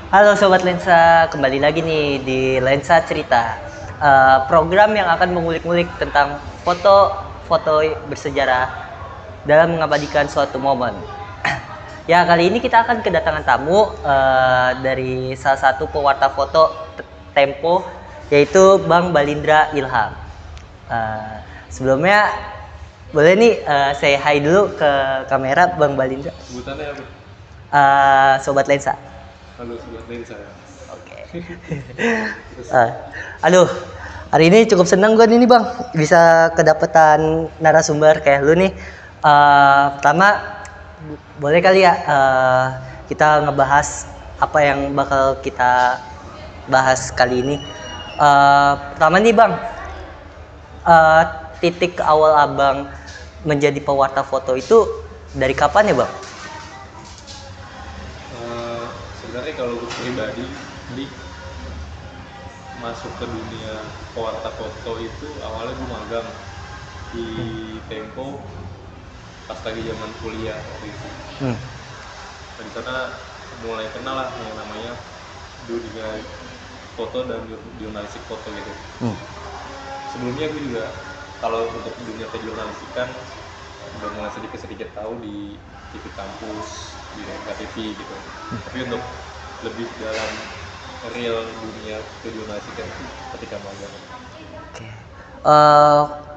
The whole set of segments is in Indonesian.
Halo Sobat Lensa, kembali lagi nih di Lensa Cerita. Program yang akan mengulik-ngulik tentang foto-foto bersejarah dalam mengabadikan suatu momen. Ya, kali ini kita akan kedatangan tamu dari salah satu pewarta foto Tempo, yaitu Bang Balindra Ilham. Sebelumnya boleh nih saya hi dulu ke kamera Bang Balindra. Sebutannya apa? Sobat Lensa. Halo Sobat Lensa. Oke. Aduh, hari ini cukup senang gue nih Bang, bisa kedapetan narasumber kayak lu nih. Pertama, boleh kali ya kita ngebahas apa yang bakal kita bahas kali ini. Pertama nih Bang, titik awal Abang menjadi pewarta foto itu dari kapan ya Bang? Sebenarnya kalau gue pribadi masuk ke dunia pewarta foto itu awalnya gue magang di Tempo pas lagi zaman kuliah waktu itu. Nah, di sana mulai kenal lah yang namanya dunia foto dan jurnalistik foto gitu. Sebelumnya gue juga kalau untuk dunia kejurnalistikan udah mulai sedikit tahu di TV kampus, di TV gitu. Tapi untuk lebih dalam real dunia kejurnalistikan itu ketika magang. Oke.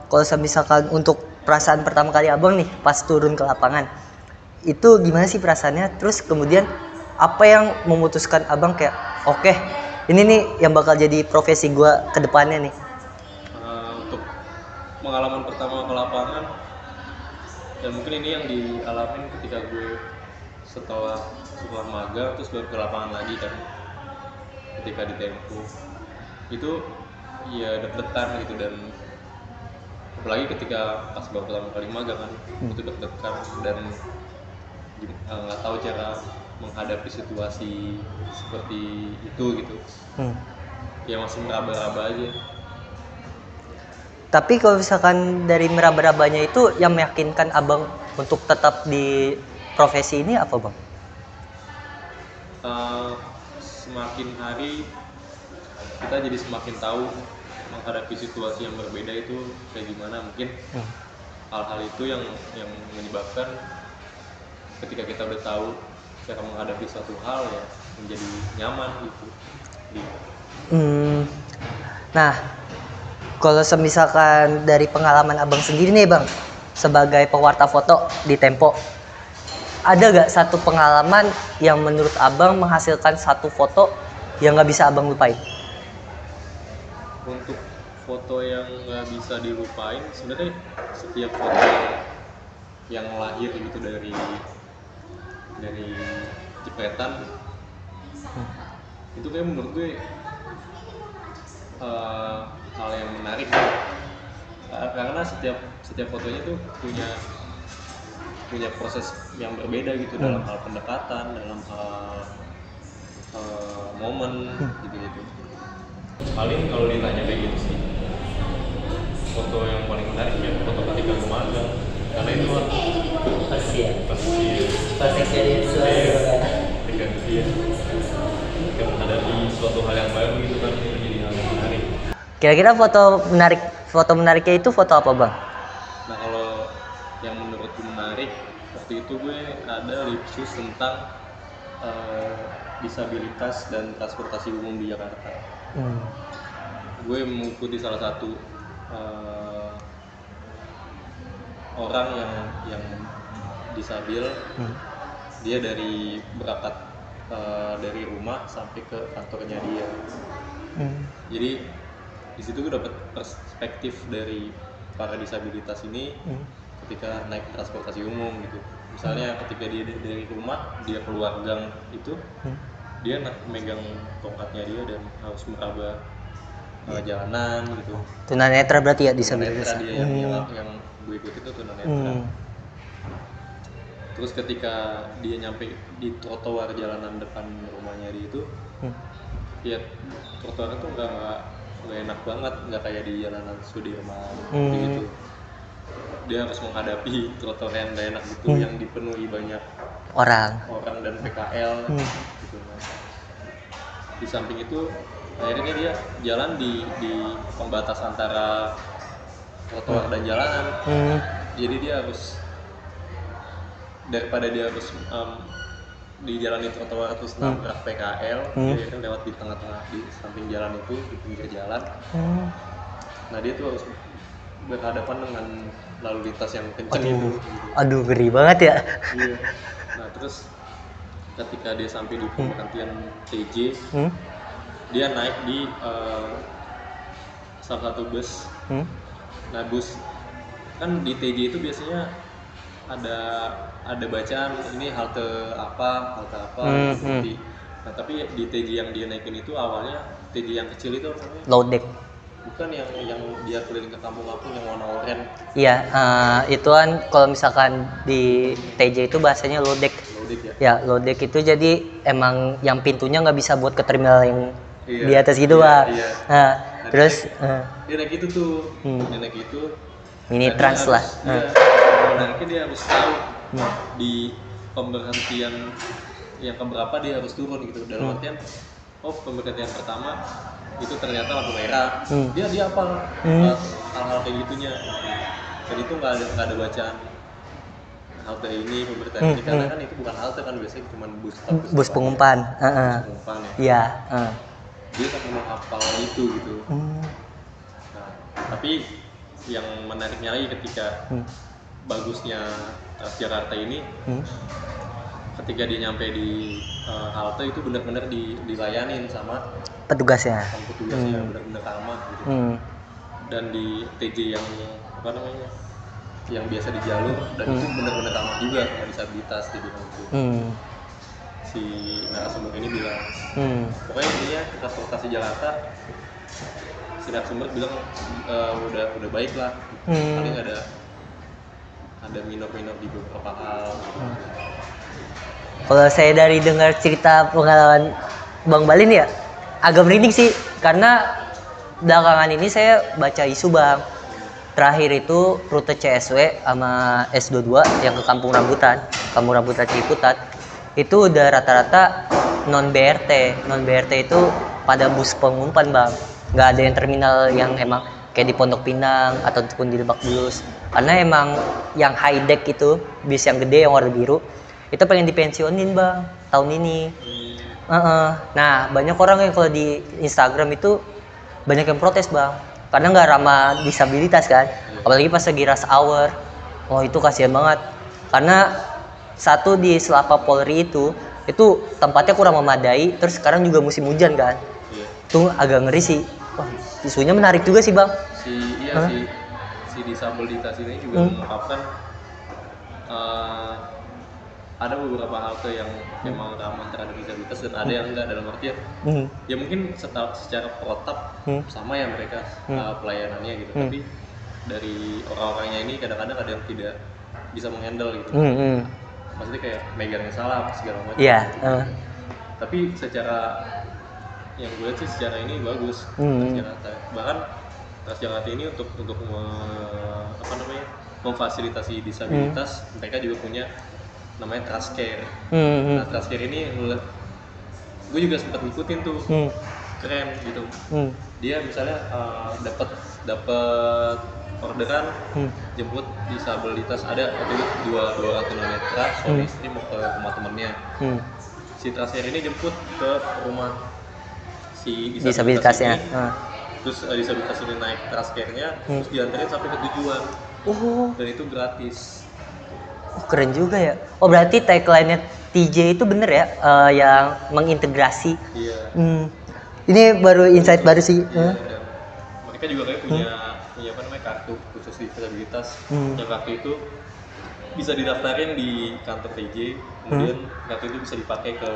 Kalau misalkan untuk perasaan pertama kali Abang nih pas turun ke lapangan, itu gimana sih perasaannya? Terus kemudian apa yang memutuskan Abang kayak oke, ini nih yang bakal jadi profesi gue ke depannya nih? Untuk pengalaman pertama ke lapangan, dan mungkin ini yang dialamin ketika gue setelah magang terus baru ke lapangan lagi kan, ketika di Tempo itu ya deg-degan gitu, dan apalagi ketika pas baru pertama kali magang kan itu deg-degan dan nggak tahu cara menghadapi situasi seperti itu gitu. Ya masih meraba-raba aja. Tapi kalau misalkan dari meraba-rabanya itu yang meyakinkan Abang untuk tetap di profesi ini apa Bang? Semakin hari kita jadi semakin tahu menghadapi situasi yang berbeda itu kayak gimana. Mungkin hal-hal itu yang menyebabkan ketika kita udah tahu cara menghadapi suatu hal ya menjadi nyaman gitu. Nah, kalau misalkan dari pengalaman Abang sendiri nih Bang, sebagai pewarta foto di Tempo, ada gak satu pengalaman yang menurut Abang menghasilkan satu foto yang gak bisa Abang lupain? Untuk foto yang gak bisa dilupain, sebenarnya setiap foto yang lahir gitu dari jepretan itu kayak menurut gue hal yang menarik, karena setiap fotonya tuh punya proses yang berbeda gitu, dalam hal pendekatan, dalam hal momen gitu. Paling kalau ditanya kayak gitu sih, foto yang paling menarik ya foto ketika gue magang, karena itu kan pasti ketika menghadapi suatu hal yang baru gitu kan, itu jadi hal yang menarik. Kira-kira foto menariknya itu foto apa Bang? Nah, kalau yang menurutku menarik waktu itu gue ada live shoot tentang disabilitas dan transportasi umum di Jakarta. Gue mengikuti salah satu orang yang disabil. Dia berangkat dari rumah sampai ke kantornya dia. Jadi di situ gue dapat perspektif dari para disabilitas ini ketika naik transportasi umum gitu. Misalnya ketika dia dari rumah dia keluar gang itu, dia megang tongkatnya dia dan harus meraba jalanan gitu. Tunanetra berarti ya disabilitas. Yang gue ikut itu tunanetra. Terus ketika dia nyampe di trotoar jalanan depan rumahnya dia itu, ya trotoarnya tuh nggak enak banget, nggak kayak di jalanan Sudirman gitu. Dia harus menghadapi trotoar yang nggak enak gitu, yang dipenuhi banyak orang dan PKL gitu. Di samping itu akhirnya dia jalan di pembatas antara trotoar dan jalanan. Jadi dia harus, daripada dia harus di jalan itu trotoar terus nabrak PKL, dia kan lewat di tengah-tengah di samping jalan itu, di pinggir jalan. Nah dia tuh harus berhadapan dengan lalu lintas yang kencang itu. Aduh, ngeri banget ya. Iya. Nah terus ketika dia sampai di pemberhentian TJ, dia naik di salah satu bus. Nah bus kan di TJ itu biasanya ada bacaan ini halte apa seperti. Nah tapi di TJ yang dia naikin itu awalnya TJ yang kecil itu namanya Low deck. Bukan yang dia keliling ke kampung-kampung yang warna oranye. Iya, itu kan kalau misalkan di TJ itu bahasanya low deck. Low deck ya. Ya, low deck itu jadi emang yang pintunya nggak bisa buat ke terminal yang di atas gitu, Bang. Iya. Nah, terus dia naik itu tuh. Dia naik itu mini trans lah. Menariknya dia harus tahu di pemberhentian yang keberapa dia harus turun gitu. Dalam artian, pemberhentian pertama itu ternyata lampu merah. Dia hafal hal-hal kayak gitunya. Dan itu nggak ada bacaan halte ini pemberhentian ini karena kan itu bukan halte kan, biasanya cuma bus pengumpan. Pengumpan ya. Iya. Dia kan memang hafal itu gitu. Nah, tapi yang menariknya lagi ketika bagusnya Transjakarta ini, ketika dia nyampe di halte itu benar-benar dilayanin sama petugasnya benar-benar ramah gitu. Dan di TJ yang yang biasa di jalur dan itu benar-benar ramah juga sama disabilitas di bidang itu. Si narasumber ini bilang pokoknya intinya transportasi Jakarta, si narasumber bilang udah baik lah, paling ada minor-minor di beberapa hal. Kalau saya dari dengar cerita pengalaman Bang Balin ya agak merinding sih, karena belakangan ini saya baca isu Bang. Terakhir itu rute CSW sama S22 yang ke Kampung Rambutan Ciputat, itu udah rata-rata non BRT itu pada bus pengumpan Bang. Nggak ada yang terminal yang emang kayak di Pondok Pinang ataupun di Lebak Bulus, karena emang yang high deck itu bis yang gede yang warna biru itu pengen dipensionin Bang tahun ini. Nah banyak orang yang kalau di Instagram itu banyak yang protes Bang, karena nggak ramah disabilitas kan, apalagi pas lagi rush hour. Itu kasihan banget, karena satu di Selapa Polri itu tempatnya kurang memadai, terus sekarang juga musim hujan kan. Itu agak ngeri sih. Isunya menarik juga sih Bang. Si disabilitas ini juga mengungkapkan ada beberapa halte yang memang ramah terhadap disabilitas dan ada yang enggak, dalam artian ya mungkin secara protap sama ya mereka pelayanannya gitu, tapi dari orang-orangnya ini kadang-kadang ada yang tidak bisa mengendal gitu. Maksudnya kayak megangnya salah apa segala macam. Tapi secara yang gue lihat sih secara ini bagus Transjakarta. Bahkan Transjakarta ini untuk memfasilitasi disabilitas, mereka juga punya namanya Transcare. Nah Transcare ini gue juga sempat ngikutin tuh, keren gitu. Dia misalnya dapat orderan jemput disabilitas, ada waktu itu dua orang tunanetra, suami istri mau ke rumah temennya. Si Transcare ini jemput ke rumah si disabilitasnya. Terus disabilitas ini naik Transcare-nya, terus diantarin sampai ke tujuan. Dan itu gratis. Keren juga ya. Berarti tagline-nya TJ itu bener ya, yang mengintegrasi. Iya. Ini baru insight baru sih. Mereka juga kayak punya kartu khusus disabilitas. Yang kartu itu bisa didaftarin di kantor TJ, kemudian kartu itu bisa dipakai ke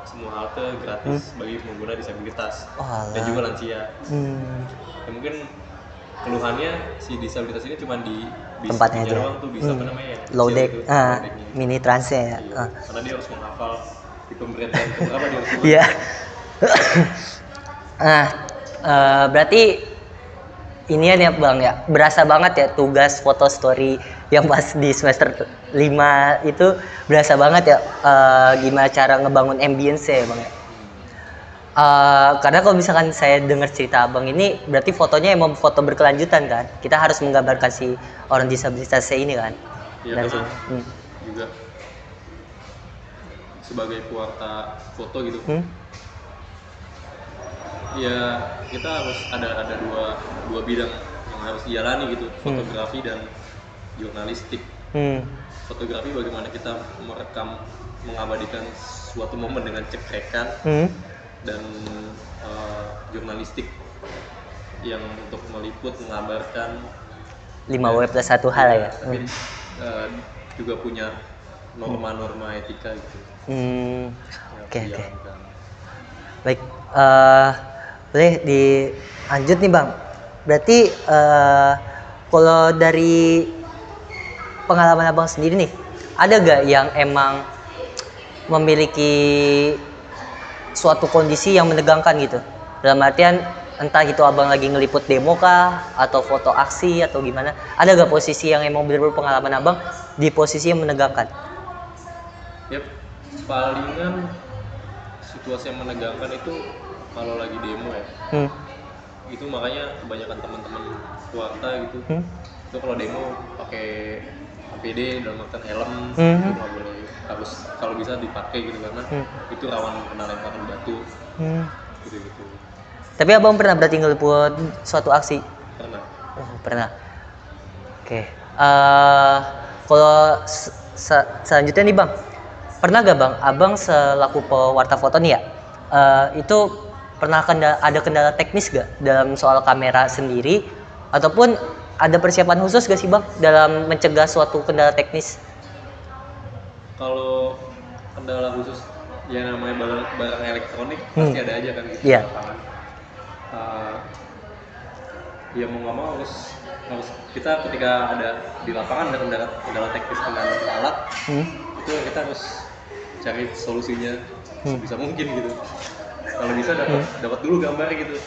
semua halte gratis bagi pengguna disabilitas dan juga lansia. Ya mungkin keluhannya si disabilitas ini cuma di tempatnya aja. Tuh bisa low deck, mini transnya ya. Karena dia harus menghafal di pemberhentian berapa dia harus. Iya. Berarti ini ya Bang ya, berasa banget ya tugas foto story yang pas di semester 5 itu berasa banget ya, gimana cara ngebangun ambience ya Bang ya. Karena kalau misalkan saya dengar cerita abang ini, berarti fotonya emang foto berkelanjutan kan? Kita harus menggambarkan si orang disabilitas saya ini kan? Ya Dari karena sini. juga sebagai pewarta foto gitu, ya kita harus ada dua bidang yang harus dijalani gitu, fotografi dan jurnalistik. Fotografi bagaimana kita merekam, mengabadikan suatu momen dengan cekrekan, dan jurnalistik yang untuk meliput, mengabarkan 5W plus 1 hal ya. tapi juga punya norma-norma etika gitu. Oke. Dijalankan. Baik, boleh dilanjut nih bang. Berarti kalau dari pengalaman abang sendiri nih, ada gak yang emang memiliki suatu kondisi yang menegangkan gitu? Dalam artian entah itu abang lagi ngeliput demo kah, atau foto aksi atau gimana? Ada gak posisi yang emang bener-bener pengalaman abang di posisi yang menegangkan? Yap, palingan situasi yang menegangkan itu kalau lagi demo ya. Itu makanya kebanyakan teman-teman pewarta gitu, itu kalau demo pakai APD dalam artian helm, itu nggak boleh, harus kalau bisa dipakai gitu karena itu rawan kena lemparan batu, gitu. Tapi abang pernah berarti ngeliput suatu aksi? Pernah. Oh, pernah. Oke. Kalau selanjutnya nih bang, pernah gak bang, abang selaku pewarta foto nih ya, itu pernah ada kendala teknis gak dalam soal kamera sendiri, ataupun ada persiapan khusus gak sih bang dalam mencegah suatu kendala teknis? Kalau kendala khusus ya namanya barang elektronik pasti ada aja kan gitu. Iya. Ya mau nggak mau harus kita ketika ada di lapangan ada kendala teknis dengan alat, itu kita harus cari solusinya sebisa mungkin gitu. Kalau bisa dapat dulu gambar gitu.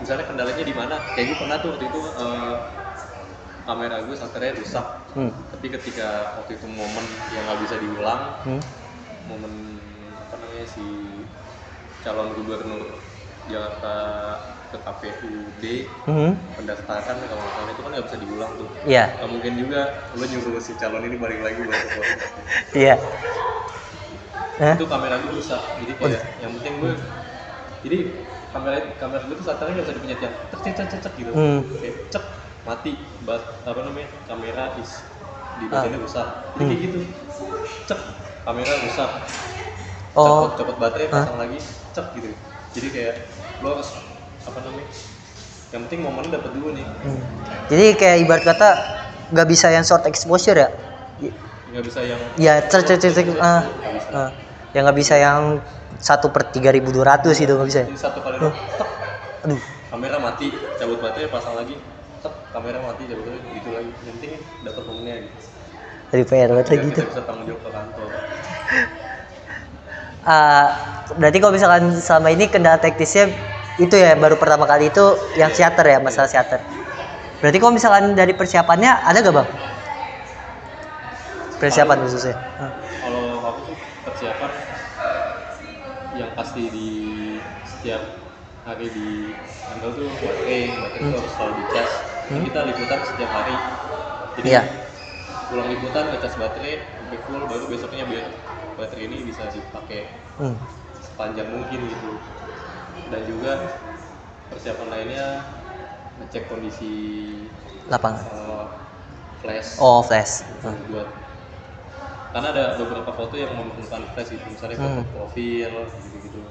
Misalnya kendalanya di mana? Kayak gue pernah tuh waktu itu kamera gue shutternya rusak. Tapi ketika waktu itu momen yang nggak bisa diulang, momen apa namanya si calon gubernur Jakarta ke KPUD pendaftaran kalau nggak salah itu kan nggak bisa diulang tuh. Iya. Nggak mungkin juga lo nyuruh si calon ini balik lagi buat foto. Iya. Itu kamera gue rusak, jadi kayak yang penting gue, jadi kamera gue tuh shutternya nggak bisa dipencet yang cek gitu, kayak cek mati, apa namanya kamera di bagiannya rusak, jadi kayak gitu, cek kamera rusak, copot baterai pasang lagi, cek gitu, jadi kayak lo harus apa namanya, yang penting momennya dapat dulu nih. Jadi kayak ibarat kata nggak bisa yang short exposure ya? Nggak bisa yang ya yang nggak bisa yang 1/3200 gitu, nggak bisa ya? Jadi satu kali aduh kamera mati, cabut baterai pasang lagi, kamera mati, cabut baterai, gitu lagi, yang penting dapat momennya gitu. Dari PR banget gitu. Kita bisa tanggung jawab ke kantor. Berarti kalau misalkan selama ini kendala teknisnya itu ya baru pertama kali itu yang shutter ya, masalah shutter. Berarti kalau misalkan dari persiapannya ada gak bang? Persiapan khususnya? Kalau aku sih persiapan yang pasti di setiap hari di kantor tuh baterai itu harus selalu dicas. Kita liputan setiap hari. Jadi pulang liputan ngecas baterai sampai full, baru besoknya biar baterai ini bisa dipakai sepanjang mungkin gitu. Dan juga persiapan lainnya ngecek kondisi lapangan, flash. Flash. Buat karena ada beberapa foto yang memerlukan flash gitu, misalnya foto profil gitu.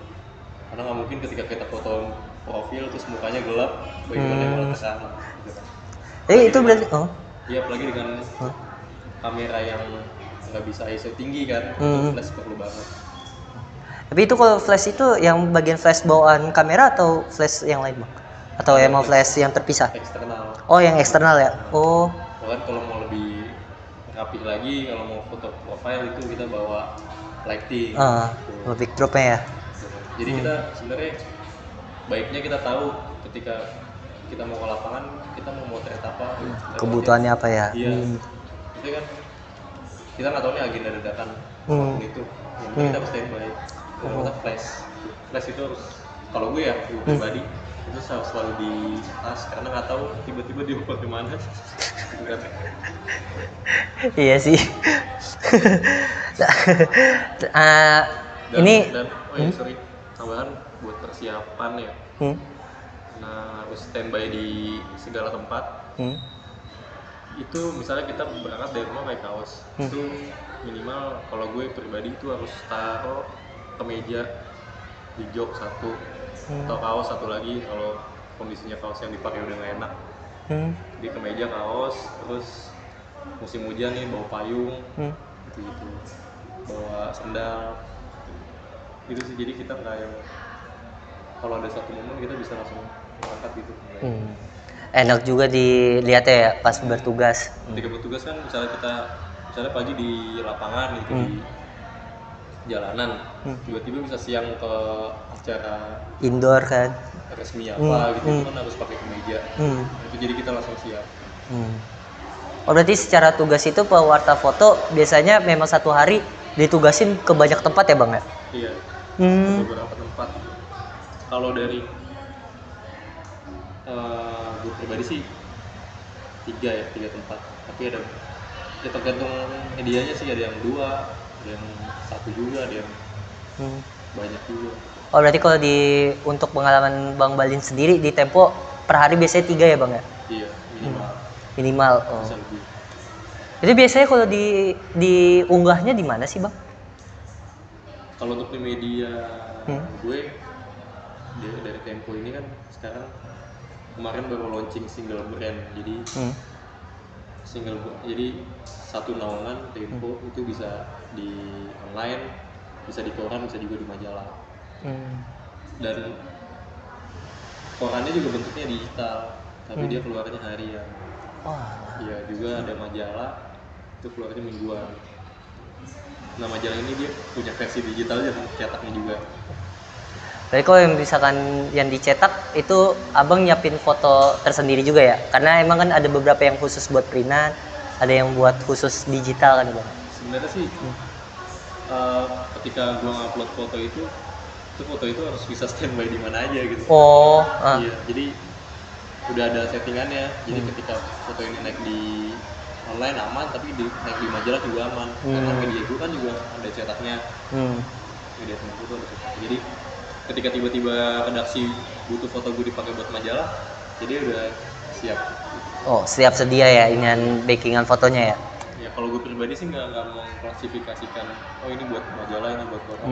Karena nggak mungkin ketika kita foto profil terus mukanya gelap, bagaimana yang malah kesana gitu kan. Itu berarti iya, apalagi dengan kamera yang nggak bisa ISO tinggi kan, flash perlu banget. Tapi itu kalau flash itu yang bagian flash bawaan kamera atau flash yang lain bang? Atau emang flash yang terpisah? Eksternal. Oh, yang eksternal ya? Bahkan kalau mau lebih rapi lagi, kalau mau foto profile itu kita bawa lighting. Lebih dropnya ya? Jadi kita sebenarnya baiknya kita tahu ketika kita mau ke lapangan, kita mau motret apa, kebutuhannya apa ya? Iya. Itu kan kita nggak tahu nih agenda dadakan itu, yang kita harus standby. Kata flash itu harus, kalau gue ya gue pribadi itu selalu di tas karena nggak tahu tiba-tiba dia mau kemana. Iya sih. Ini sorry, tambahan buat persiapan ya. Nah, harus standby di segala tempat. Itu misalnya kita berangkat dari rumah pakai kaos, itu minimal kalau gue pribadi itu harus taruh kemeja di jok satu, atau kaos satu lagi kalau kondisinya kaos yang dipakai udah nggak enak. Di kemeja kaos, terus musim hujan nih bawa payung, gitu, bawa sendal, gitu sih. Jadi kita nggak yang kalau ada satu momen kita bisa langsung berangkat gitu. Enak juga dilihatnya ya pas bertugas. Ketika bertugas kan misalnya pagi di lapangan gitu, di jalanan, tiba-tiba bisa siang ke acara indoor kan resmi apa gitu, itu kan harus pakai kemeja. Itu jadi kita langsung siap. Oh, berarti secara tugas itu pewarta foto biasanya memang satu hari ditugasin ke banyak tempat ya bang ya? Iya, beberapa tempat. Kalau dari gue pribadi sih tiga tempat, tapi ada ya tergantung medianya sih, ada yang 2, ada yang 1 juga, ada yang banyak juga. Oh berarti kalau untuk pengalaman Bang Balin sendiri di Tempo per hari biasanya 3 ya bang ya? Iya, minimal. Oh. Bisa lebih. Itu biasanya kalau diunggahnya di mana sih bang? Kalau untuk di media gue dari Tempo ini kan sekarang kemarin baru launching single brand, jadi jadi satu naungan Tempo itu bisa di online, bisa di koran, bisa juga di majalah. Dan korannya juga bentuknya digital, tapi dia keluarnya harian. Iya, juga ada majalah itu keluarnya mingguan. Nah, majalah ini dia punya versi digital dan cetaknya juga. Berarti kalau yang misalkan yang dicetak itu abang nyiapin foto tersendiri juga ya? Karena emang kan ada beberapa yang khusus buat printan, ada yang buat khusus digital kan bang? Sebenarnya sih ketika gua ngupload foto itu foto itu harus bisa standby di mana aja gitu. Iya, jadi udah ada settingannya. Jadi ketika foto ini naik di online aman, tapi naik di majalah juga aman. Karena media itu kan juga ada cetaknya. Media foto ada cetaknya. Jadi ketika tiba-tiba redaksi butuh foto gue dipakai buat majalah, jadi udah siap. Oh, siap sedia ya inian backingan fotonya ya? Ya kalau gue pribadi sih nggak mau klasifikasikan, oh ini buat majalah, ini buat koran.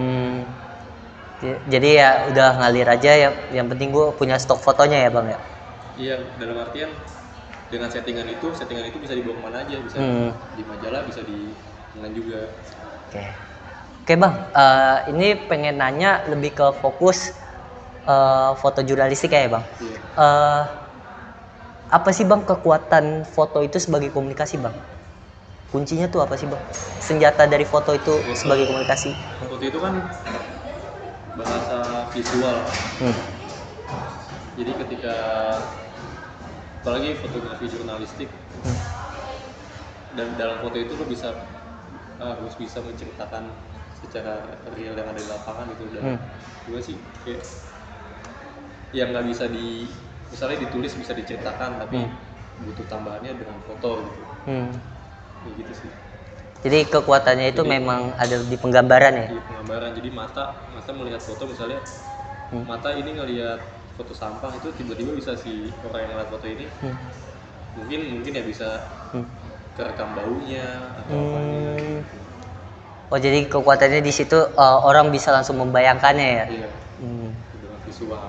Jadi ya udah ngalir aja ya, yang penting gue punya stok fotonya ya bang ya? Iya, dalam artian dengan settingan itu bisa dibawa kemana aja, bisa di majalah, bisa di online juga. Oke bang, ini pengen nanya lebih ke fokus foto jurnalistik ya bang. Apa sih bang kekuatan foto itu sebagai komunikasi bang? Kuncinya tuh apa sih bang? Senjata dari foto itu sebagai komunikasi? Foto itu kan bahasa visual. Jadi ketika apalagi fotografi jurnalistik, dan dalam foto itu lo harus bisa menceritakan secara real yang ada di lapangan gitu. Dan gue sih kayak yang nggak bisa misalnya ditulis bisa diceritakan, tapi butuh tambahannya dengan foto gitu. Kayak gitu sih. Jadi kekuatannya itu memang ada di penggambaran ya? Di penggambaran. Jadi mata melihat foto, misalnya mata ini ngelihat foto sampah, itu tiba-tiba bisa si orang yang ngeliat foto ini mungkin ya bisa kerekam baunya atau apa gitu. Oh jadi kekuatannya di situ orang bisa langsung membayangkannya ya? Iya. Dengan visual.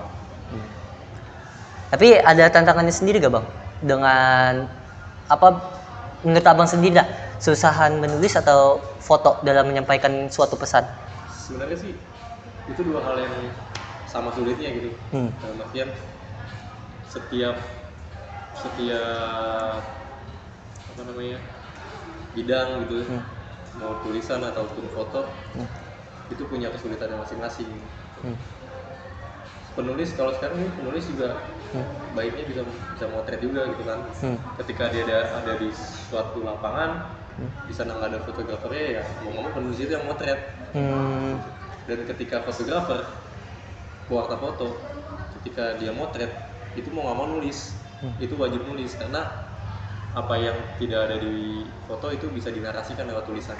Tapi ada tantangannya sendiri gak bang? Dengan menurut abang sendiri dah, susahan menulis atau foto dalam menyampaikan suatu pesan? Sebenarnya sih itu dua hal yang sama sulitnya gitu. Dalam artian setiap bidang gitu, mau tulisan ataupun foto, itu punya kesulitannya masing-masing. Penulis kalau sekarang ini penulis juga baiknya bisa motret juga gitu kan. Ketika dia ada di suatu lapangan, di sana nggak ada fotografernya, ya mau ngomong penulis itu yang motret. Dan ketika fotografer pewarta foto, ketika dia motret itu mau nggak mau nulis, itu wajib nulis karena apa yang tidak ada di foto itu bisa dinarasikan lewat tulisan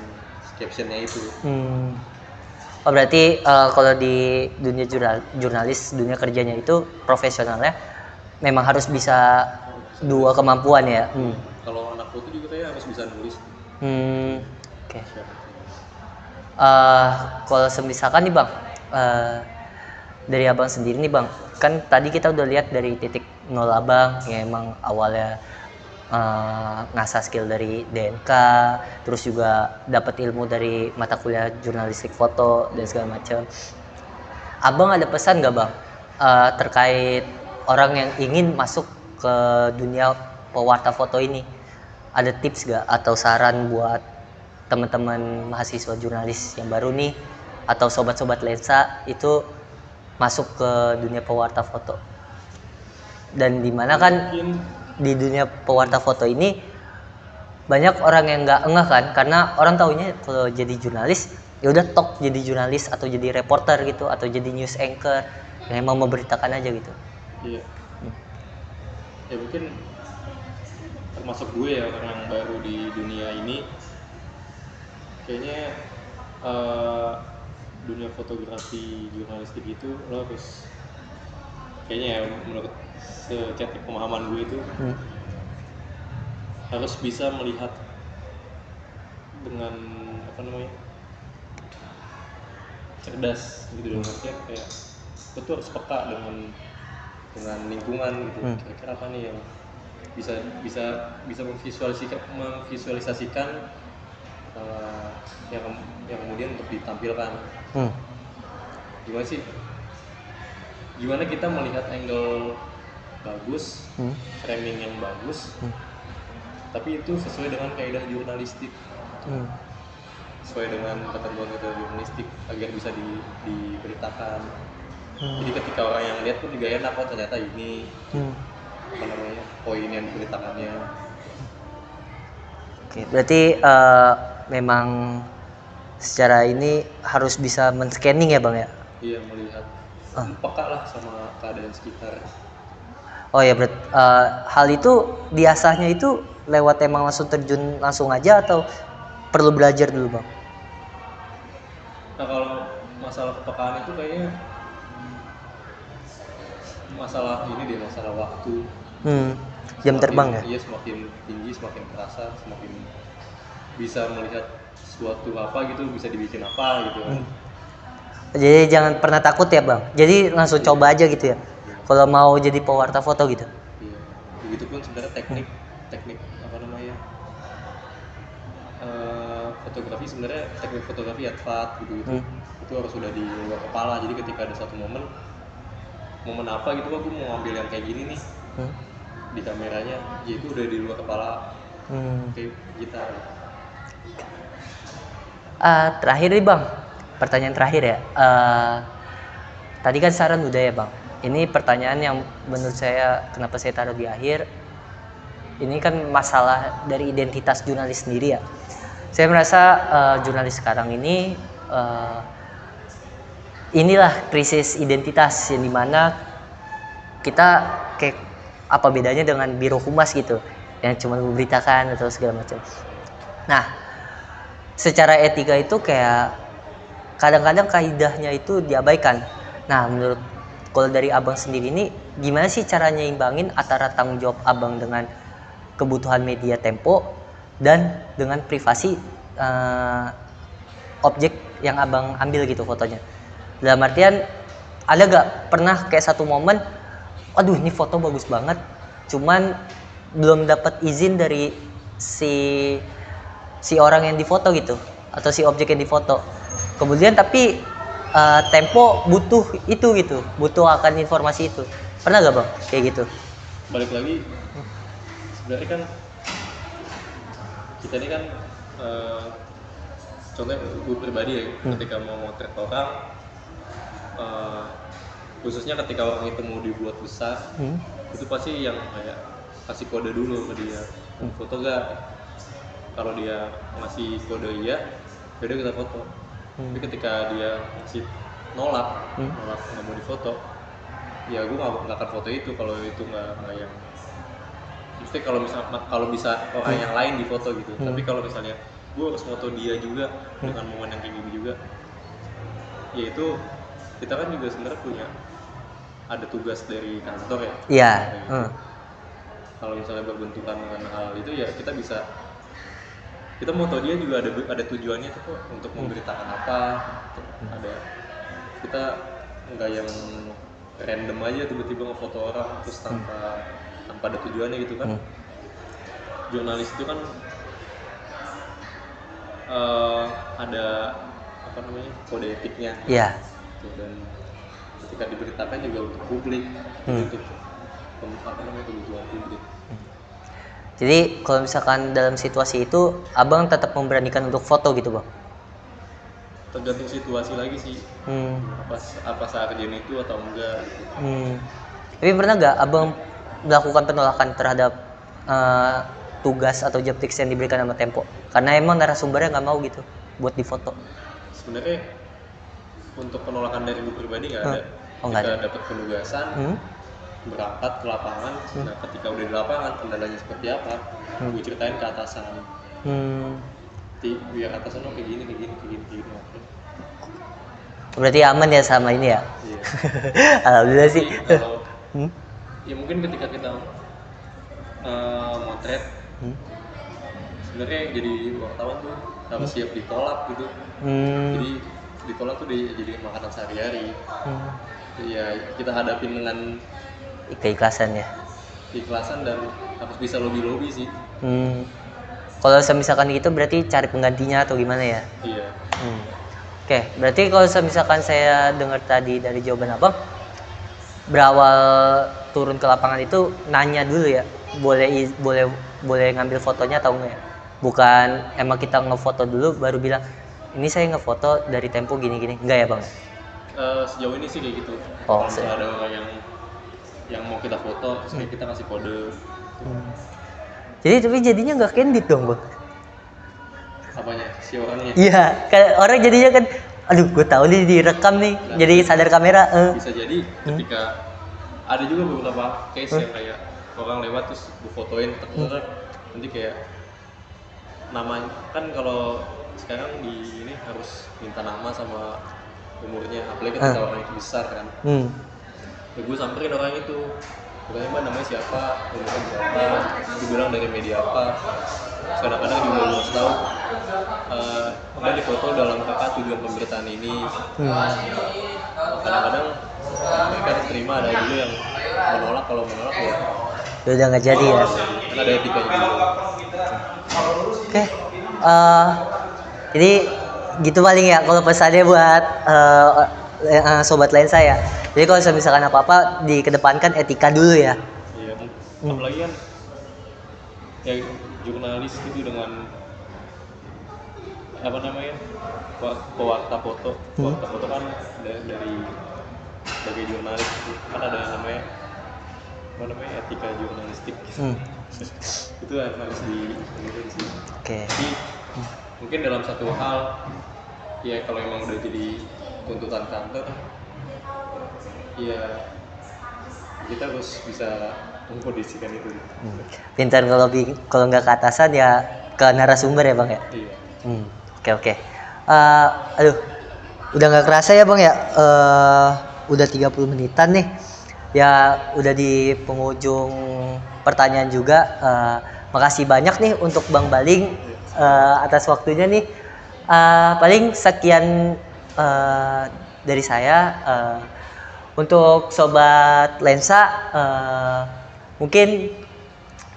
captionnya itu. Oh berarti kalau di dunia jurnalis, dunia kerjanya itu profesionalnya memang harus bisa dua kemampuan ya. Kalau anak foto juga kayak harus bisa nulis. Oke. Kalau misalkan nih bang, dari abang sendiri nih bang, kan tadi kita udah lihat dari titik nol abang yang emang awalnya ngasah skill dari DNK, terus juga dapat ilmu dari mata kuliah jurnalistik foto dan segala macam. Abang ada pesan nggak bang terkait orang yang ingin masuk ke dunia pewarta foto ini? Ada tips nggak atau saran buat teman-teman mahasiswa jurnalis yang baru nih atau sobat-sobat lensa itu masuk ke dunia pewarta foto? Dan dimana kan di dunia pewarta foto ini banyak orang yang nggak ngeh kan, karena orang taunya kalau jadi jurnalis ya udah tok jadi jurnalis atau jadi reporter gitu atau jadi news anchor yang emang memberitakan aja gitu. Iya. Ya mungkin termasuk gue ya, orang yang baru di dunia ini, kayaknya dunia fotografi jurnalistik itu lo harus, kayaknya ya menurut secetek pemahaman gue itu harus bisa melihat dengan apa namanya cerdas gitu loh, maksudnya kayak lo tuh harus peka dengan lingkungan gitu. Kira-kira apa nih yang bisa memvisualisasikan yang kemudian untuk ditampilkan. Gimana kita melihat angle bagus, framing yang bagus, tapi itu sesuai dengan kaidah jurnalistik, sesuai dengan ketentuan jurnalistik agar bisa diberitakan. Jadi ketika orang yang lihat pun juga enak, oh ternyata ini apa namanya poin yang diberitakannya. Oke, berarti memang secara ini harus bisa men-scanning ya bang ya? Iya, melihat, peka lah sama keadaan sekitar. Oh ya, berarti hal itu diasahnya itu lewat emang langsung terjun langsung aja atau perlu belajar dulu bang? Nah kalau masalah kepekaan itu kayaknya masalah ini masalah waktu. Jam terbang ya? Iya, semakin tinggi semakin terasa, semakin bisa melihat suatu apa gitu, bisa dibikin apa gitu kan. Jadi jangan pernah takut ya bang, jadi langsung coba aja gitu ya. Kalau mau jadi pewarta foto gitu. Iya. Begitupun sebenarnya teknik apa namanya fotografi, sebenarnya teknik fotografi advat gitu. Itu harus sudah di luar kepala. Jadi ketika ada satu momen apa gitu, aku mau ambil yang kayak gini nih di kameranya, ya itu udah di luar kepala. Kayak gitar. Terakhir nih bang, pertanyaan terakhir ya. Tadi kan saran udah ya bang. Ini pertanyaan yang menurut saya kenapa saya taruh di akhir. Ini kan masalah dari identitas jurnalis sendiri ya. Saya merasa jurnalis sekarang ini inilah krisis identitas yang dimana kita kayak apa bedanya dengan biro humas gitu yang cuma memberitakan atau segala macam. Nah, secara etika itu kayak kadang-kadang kaidahnya itu diabaikan. Nah, menurut kalau dari abang sendiri ini gimana sih caranya imbangin antara tanggung jawab abang dengan kebutuhan media tempo dan dengan privasi objek yang abang ambil gitu fotonya. Dalam artian ada gak pernah kayak satu momen, aduh ini foto bagus banget, cuman belum dapat izin dari si orang yang difoto gitu atau si objek yang difoto. Kemudian tapi Tempo butuh itu gitu, butuh akan informasi itu. Pernah gak bang kayak gitu? Balik lagi, sebenarnya kan kita ini kan contohnya gue pribadi ya, ketika mau motret orang, khususnya ketika orang itu mau dibuat besar, itu pasti yang kayak kasih kode dulu ke dia, foto gak? Kalau dia ngasih kode iya, yaudah kita foto. Tapi ketika dia masih nolak nggak mau difoto, ya gue nggak akan foto itu kalau itu nggak yang mesti kalau bisa orang yang lain difoto gitu. Tapi kalau misalnya gue harus foto dia juga dengan momen yang kayak gini juga, ya itu kita kan juga sebenarnya punya ada tugas dari kantor ya. Iya. Kalau misalnya berbenturan dengan hal itu ya kita mau tahu dia juga ada tujuannya tuh kok untuk memberitakan apa. Ada kita nggak yang random aja tiba-tiba ngefoto orang terus tanpa ada tujuannya gitu kan. Jurnalis itu kan ada apa namanya kode etiknya. Iya. Dan ketika diberitakan juga untuk publik, untuk kebutuhan publik. Jadi kalau misalkan dalam situasi itu abang tetap memberanikan untuk foto gitu bang? Tergantung situasi lagi sih. Apa saat kejadian itu atau enggak gitu. Tapi pernah nggak abang melakukan penolakan terhadap tugas atau job tips yang diberikan sama Tempo? Karena emang narasumbernya nggak mau gitu buat difoto. Sebenarnya untuk penolakan dari gue pribadi nggak ada. Ketika dapat penugasan, berangkat ke lapangan. Nah ketika udah di lapangan kendalanya seperti apa, gue ceritain ke atasan. Biar atasan kayak gini. Berarti aman ya sama ini ya? Iya. Alhamdulillah sih. Kalau ya mungkin ketika kita motret, sebenarnya jadi wartawan tuh harus siap ditolak gitu. Jadi ditolak tuh jadi makanan sehari-hari. Ya kita hadapin dengan keikhlasan ya. Keikhlasan dan harus bisa lobby sih. Kalau misalkan gitu berarti cari penggantinya atau gimana ya? Iya. Oke, berarti kalau misalkan saya dengar tadi dari jawaban abang, berawal turun ke lapangan itu nanya dulu ya, boleh ngambil fotonya atau enggak? Bukan emang kita ngefoto dulu baru bilang ini saya ngefoto dari Tempo gini, enggak ya bang? Sejauh ini sih kayak gitu. Kalau ada orang yang mau kita foto, terus kita kasih kode. Jadi tapi jadinya nggak candid dong bang? Apanya? Si orangnya? Iya, orang jadinya kan, aduh gue tahu nih direkam nih, jadi sadar kamera. Bisa jadi ketika ada juga beberapa case yang kayak orang lewat terus gue fotoin, nanti kayak namanya kan kalau sekarang di ini harus minta nama sama umurnya, apalagi ketika orang itu besar kan. Ya gue samperin orang itu, pokoknya mbak namanya siapa, umurnya berapa, dibilang dari media apa. Kadang-kadang juga gue harus tahu mbak difoto dalam rangka tujuan pemberitaan ini. Kadang-kadang mereka terima, ada juga yang menolak. Kalau menolak ya udah nggak jadi ya. Kan ada etikanya juga. Oke. Jadi gitu paling ya kalau pesannya buat sobat lensa ya. Jadi kalau misalkan apa-apa dikedepankan etika dulu ya. Iya. Apalagi kan ya jurnalis itu dengan apa namanya pewarta foto. Pewarta foto kan dari sebagai jurnalis kan ada yang namanya etika jurnalistik. Itu harus dibenerin sih. Oke. Jadi mungkin dalam satu hal ya kalau emang udah jadi tuntutan kantor ya kita harus bisa mengkondisikan itu. Pintar kalau nggak ke atasan ya ke narasumber ya bang ya. Iya. Oke. Aduh, udah nggak kerasa ya bang ya. Udah 30 menitan nih. Ya udah di penghujung pertanyaan juga. Makasih banyak nih untuk Bang Baling atas waktunya nih. Paling sekian dari saya. Untuk sobat lensa, mungkin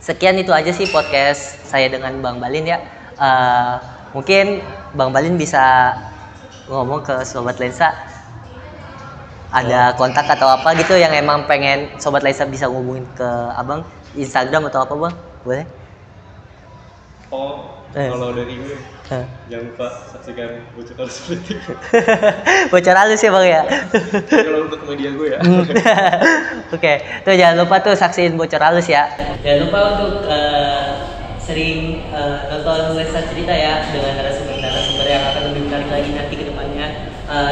sekian itu aja sih podcast saya dengan Bang Balin ya. Mungkin Bang Balin bisa ngomong ke sobat lensa, ada kontak atau apa gitu yang emang pengen sobat lensa bisa ngubungin ke abang, Instagram atau apa bang, boleh? Kalau dari gue jangan lupa saksikan Bocor Halus Politik. Bocor halus ya bang ya. Kalau untuk media gue ya. Oke, tuh jangan lupa tuh saksiin Bocor Halus ya. Jangan lupa untuk sering nonton Lensa Cerita ya dengan narasumber yang akan lebih menarik lagi nanti ke depannya. ya.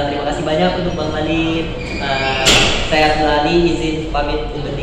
Terima kasih banyak untuk Bang Mali. Saya Abdul Ali izin pamit undur diri.